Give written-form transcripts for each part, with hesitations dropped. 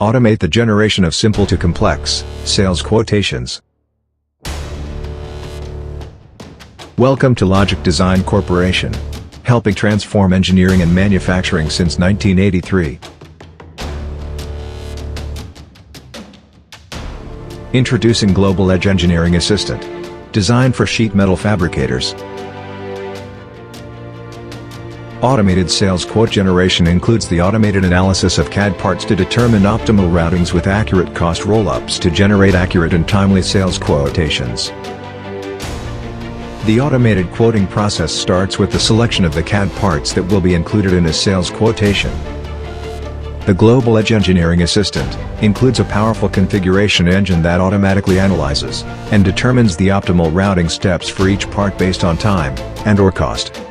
Automate the generation of simple to complex sales quotations. Welcome to Logic Design Corporation, helping transform engineering and manufacturing since 1983. Introducing Global Edge Engineering Assistant, designed for sheet metal fabricators. Automated sales quote generation includes the automated analysis of CAD parts to determine optimal routings with accurate cost roll-ups to generate accurate and timely sales quotations. The automated quoting process starts with the selection of the CAD parts that will be included in a sales quotation. The Global Edge Engineering Assistant includes a powerful configuration engine that automatically analyzes and determines the optimal routing steps for each part based on time and/or cost.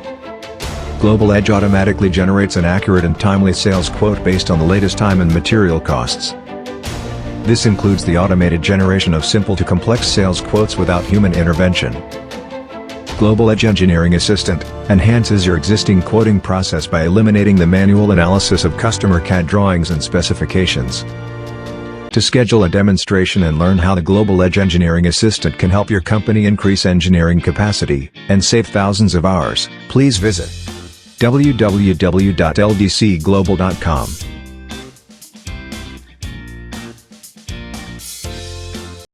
Global Edge automatically generates an accurate and timely sales quote based on the latest time and material costs. This includes the automated generation of simple to complex sales quotes without human intervention. Global Edge Engineering Assistant enhances your existing quoting process by eliminating the manual analysis of customer CAD drawings and specifications. To schedule a demonstration and learn how the Global Edge Engineering Assistant can help your company increase engineering capacity and save thousands of hours, please visit www.ldcglobal.com.